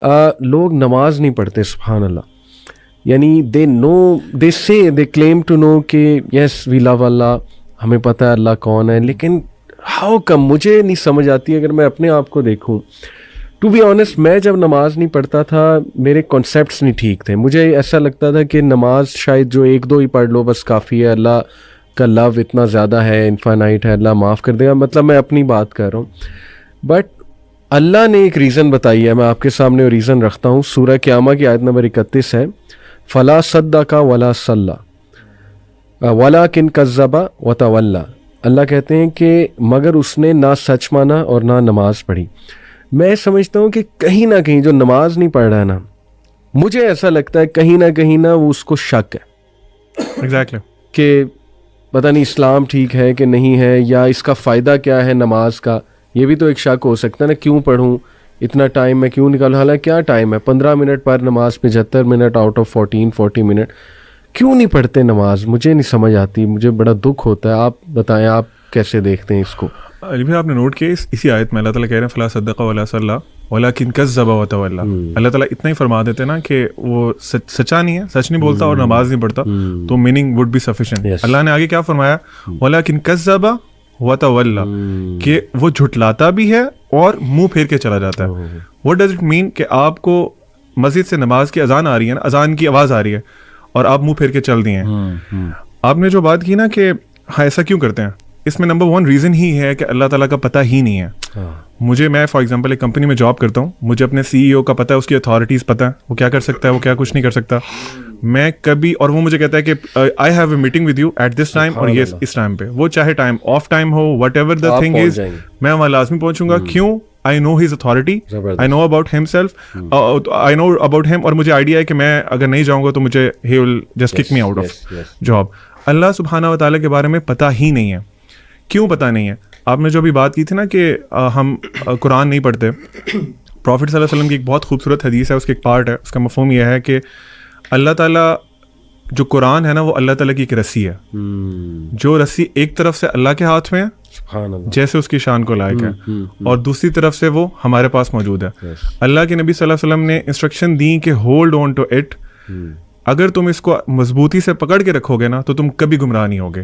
لوگ نماز نہیں پڑھتے، سبحان اللہ. یعنی دے کلیم ٹو نو کہ یس وی لو اللہ، ہمیں پتہ ہے اللہ کون ہے، لیکن ہاؤ کم؟ مجھے نہیں سمجھ آتی. اگر میں اپنے آپ کو دیکھوں، ٹو بی آنیسٹ، میں جب نماز نہیں پڑھتا تھا میرے کانسیپٹس نہیں ٹھیک تھے. مجھے ایسا لگتا تھا کہ نماز شاید جو 1-2 ہی پڑھ لو بس کافی ہے، اللہ کا لو اتنا زیادہ ہے، انفائنائٹ ہے، اللہ معاف کر دے گا. مطلب میں اپنی بات کر رہا ہوں. بٹ اللہ نے ایک ریزن بتائی ہے، میں آپ کے سامنے وہ ریزن رکھتا ہوں. سورہ قیامہ کی آیت نمبر 31 ہے، فلا صدق ولا صلی ولکن کذب وتولی. اللہ کہتے ہیں کہ مگر اس نے نہ سچ مانا اور نہ نماز پڑھی. میں سمجھتا ہوں کہ کہیں نہ کہیں جو نماز نہیں پڑھ رہا ہے نا، مجھے ایسا لگتا ہے کہیں نہ وہ اس کو شک ہے ایگزیکٹلی کہ پتہ نہیں اسلام ٹھیک ہے کہ نہیں ہے، یا اس کا فائدہ کیا ہے نماز کا. یہ بھی تو ایک شک ہو سکتا ہے نا، کیوں پڑھوں اتنا ٹائم میں کیوں نکالوں؟ حالانکہ کیا ٹائم ہے، 15 منٹ پر نماز، 75 منٹ آؤٹ آف 40 منٹ. کیوں نہیں پڑھتے نماز؟ مجھے نہیں سمجھ آتی، مجھے بڑا دکھ ہوتا ہے. آپ بتائیں آپ کیسے دیکھتے ہیں اس کو؟ علی بھائی آپ نے نوٹ کیا اسی آیت میں اللہ تعالیٰ کہہ رہے ہیں فلا صدق ولا صلی ولکن کذب وتولی. اللہ تعالیٰ اتنا ہی فرما دیتے نا کہ وہ سچا نہیں ہے، سچ نہیں بولتا اور نماز نہیں پڑھتا، تو میننگ وڈ بی سفیشینٹ. اللہ نے آگے کیا فرمایا؟ ولکن کذب وتولی، کہ وہ جھٹلاتا بھی ہے اور منہ پھیر کے چلا جاتا ہے. What does it mean? کہ آپ کو مسجد سے نماز کی اذان آ رہی ہے نا، اذان کی آواز آ رہی ہے اور آپ منہ پھیر کے چل دیے ہیں. آپ نے جو بات کی نا کہ ہاں ایسا کیوں کرتے ہیں، اس میں نمبر 1 ریزن ہی ہے کہ اللہ تعالیٰ کا پتہ ہی نہیں ہے. میں فار ایگزامپل ایک کمپنی میں جاب کرتا ہوں، مجھے اپنے CEO کا پتہ ہے، اس کی اتھارٹیز پتہ ہے، وہ کیا کر سکتا ہے، وہ کیا کچھ نہیں کر سکتا. میں کبھی، اور وہ مجھے کہتا ہے کہ I have a meeting with you at this time, اور یہ اس ٹائم پہ، وہ چاہے ٹائم آف ٹائم ہو، whatever the thing is, میں وہاں لازمی پہنچوں گا. کیوں؟ I know his authority, I know about himself, I know about him, اور مجھے آئیڈیا ہے کہ میں اگر نہیں جاؤں گا تو مجھے he will just kick me out of job. اللہ سبحانہ و تعالیٰ کے بارے میں پتہ ہی نہیں ہے. کیوں پتہ نہیں ہے؟ آپ نے جو ابھی بات کی تھی نا کہ ہم قرآن نہیں پڑھتے، پروفٹ صلی اللہ علیہ وسلم کی ایک بہت خوبصورت حدیث ہے، اس کے ایک پارٹ ہے، اس کا مفہوم یہ ہے کہ اللہ تعالیٰ جو قرآن ہے نا، وہ اللہ تعالیٰ کی ایک رسی ہے، جو رسی ایک طرف سے اللہ کے ہاتھ میں ہے جیسے اس کی شان کو لائق ہے، اور دوسری طرف سے وہ ہمارے پاس موجود ہے. اللہ کے نبی صلی اللہ علیہ وسلم نے انسٹرکشن دی کہ ہولڈ آن ٹو اٹ. اگر تم اس کو مضبوطی سے پکڑ کے رکھو گے نا تو تم کبھی گمراہ نہیں ہوگے.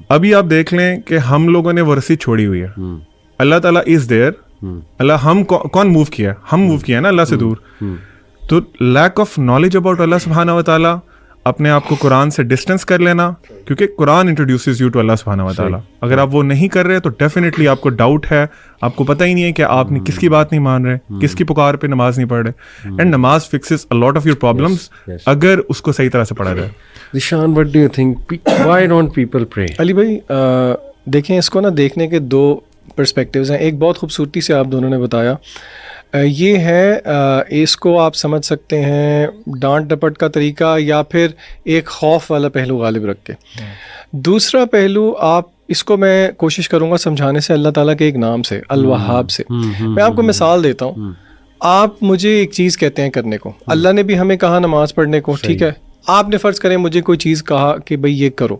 ابھی آپ دیکھ لیں کہ ہم لوگوں نے وہ رسی چھوڑی ہوئی ہے. اللہ تعالیٰ از دیئر. اللہ ہم کون موو کیا؟ ہم موو کیا ہے نا اللہ سے دور. تو لیک آف نالج اباؤٹ اللہ سبحانہ و تعالیٰ، اپنے آپ کو قرآن سے ڈسٹینس کر لینا، کیونکہ قرآن انٹروڈیوسز یو ٹو اللہ سبحانہ و تعالیٰ. اگر آپ وہ نہیں کر رہے تو ڈیفینیٹلی آپ کو ڈاؤٹ ہے، آپ کو پتہ ہی نہیں ہے کہ آپ نے کس کی بات نہیں مان رہے، کس کی پکار پہ نماز نہیں پڑھ رہے. اینڈ نماز fixes a lot of your problems اگر اس کو صحیح طرح سے پڑھا جائے. Zeeshan, what do you think? Why don't people pray? علی بھائی دیکھیں، اس کو نا دیکھنے کے 2 پرسپیکٹیوز ہیں. ایک بہت خوبصورتی سے آپ دونوں نے بتایا، یہ ہے اس کو آپ سمجھ سکتے ہیں ڈانٹ ڈپٹ کا طریقہ، یا پھر ایک خوف والا پہلو غالب رکھ کے. دوسرا پہلو آپ اس کو میں کوشش کروں گا سمجھانے سے اللہ تعالیٰ کے ایک نام سے، الوہاب سے. میں آپ کو مثال دیتا ہوں. آپ مجھے ایک چیز کہتے ہیں کرنے کو، اللہ نے بھی ہمیں کہا نماز پڑھنے کو، ٹھیک ہے. آپ نے فرض کریں مجھے کوئی چیز کہا کہ بھئی یہ کرو،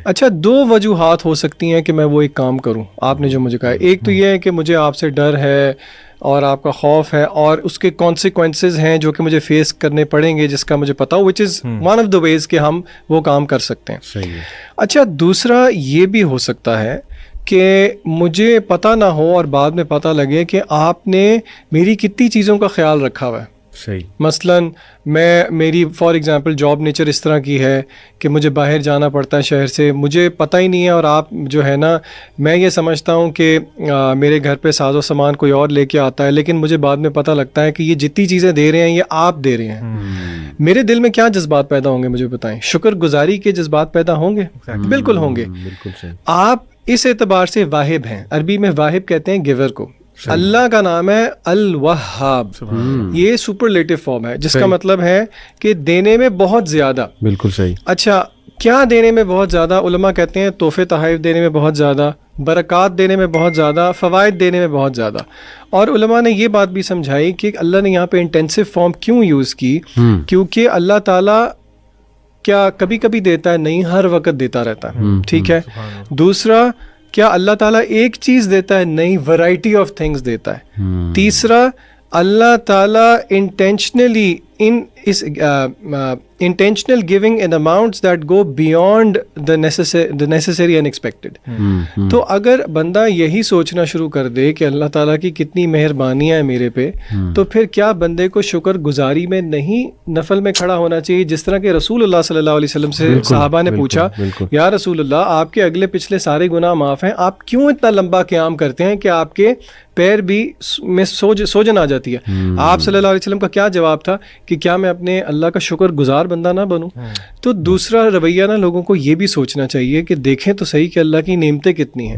اچھا 2 وجوہات ہو سکتی ہیں کہ میں وہ ایک کام کروں. آپ نے جو مجھے کہا، ایک تو یہ ہے کہ مجھے آپ سے ڈر ہے اور آپ کا خوف ہے، اور اس کے کانسیکوینسز ہیں جو کہ مجھے فیس کرنے پڑیں گے، جس کا مجھے پتا ہو، وچ از ون آف دا ویز کہ ہم وہ کام کر سکتے ہیں. اچھا دوسرا یہ بھی ہو سکتا ہے کہ مجھے پتہ نہ ہو اور بعد میں پتہ لگے کہ آپ نے میری کتنی چیزوں کا خیال رکھا ہوا ہے. مثلاً میری فار ایگزامپل جاب نیچر اس طرح کی ہے کہ مجھے باہر جانا پڑتا ہے شہر سے، مجھے پتہ ہی نہیں ہے، اور آپ جو ہے نا، میں یہ سمجھتا ہوں کہ میرے گھر پہ ساز و سامان کوئی اور لے کے آتا ہے، لیکن مجھے بعد میں پتہ لگتا ہے کہ یہ جتنی چیزیں دے رہے ہیں یہ آپ دے رہے ہیں. میرے دل میں کیا جذبات پیدا ہوں گے مجھے بتائیں؟ شکر گزاری کے جذبات پیدا ہوں گے؟ بالکل ہوں گے. آپ اس اعتبار سے واہب ہیں. عربی میں واہب کہتے ہیں گیور کو. اللہ کا نام ہے الوہاب. یہ سپرلیٹو فارم ہے جس کا مطلب ہے کہ دینے میں بہت زیادہ. بالکل صحیح. اچھا کیا دینے میں بہت زیادہ؟ علماء کہتے ہیں تحفے تحائف دینے میں بہت زیادہ، برکات دینے میں بہت زیادہ، فوائد دینے میں بہت زیادہ. اور علماء نے یہ بات بھی سمجھائی کہ اللہ نے یہاں پہ انٹینسو فارم کیوں یوز کی، کیونکہ اللہ تعالیٰ کیا کبھی کبھی دیتا ہے؟ نہیں، ہر وقت دیتا رہتا ہے. ٹھیک ہے. دوسرا، کیا اللہ تعالیٰ ایک چیز دیتا ہے؟ نہیں، ورائٹی آف تھنگس دیتا ہے. تیسرا، اللہ تعالیٰ intentionally intentional giving in amounts that go beyond the necessary and expected. تو اگر بندہ یہی سوچنا شروع کر دے کہ اللہ تعالیٰ کی کتنی مہربانیاں ہیں میرے پہ، تو پھر کیا بندے کو شکر گزاری میں نہیں نفل میں کھڑا ہونا چاہیے؟ جس طرح کہ رسول اللہ صلی اللہ علیہ وسلم سے صحابہ نے پوچھا، یا رسول اللہ آپ کے اگلے پچھلے سارے گناہ معاف ہیں، آپ کیوں اتنا لمبا قیام کرتے ہیں کہ آپ کے پیر بھی میں سوجن آ جاتی ہے؟ آپ صلی اللہ علیہ وسلم کا کیا جواب تھا کہ کیا میں اپنے اللہ کا شکر گزار بندہ نہ بنوں؟ تو دوسرا رویہ نا لوگوں کو یہ بھی سوچنا چاہیے کہ دیکھیں تو صحیح کہ اللہ کی نعمتیں کتنی ہیں.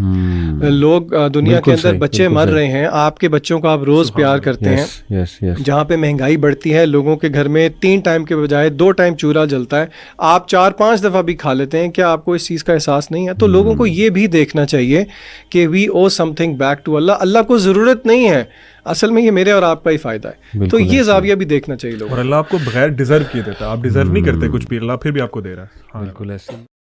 لوگ دنیا کے اندر بچے مر رہے ہیں، آپ کے بچوں کو آپ روز پیار کرتے ہیں. جہاں پہ مہنگائی بڑھتی ہے، لوگوں کے گھر میں 3 ٹائم کے بجائے 2 ٹائم چولہا جلتا ہے، آپ 4-5 دفعہ بھی کھا لیتے ہیں. کیا آپ کو اس چیز کا احساس نہیں ہے؟ تو لوگوں کو یہ بھی دیکھنا چاہیے کہ وی او سم تھنگ بیک ٹو اللہ. اللہ کو ضرورت نہیں ہے، اصل میں یہ میرے اور آپ کا ہی فائدہ ہے. تو یہ زاویہ بھی دیکھنا چاہیے لوگوں. اور اللہ آپ کو بغیر ڈیزرو کیے دیتا ہے، آپ ڈیزرو نہیں کرتے کچھ بھی، اللہ پھر بھی آپ کو دے رہا ہے. بالکل ایسے.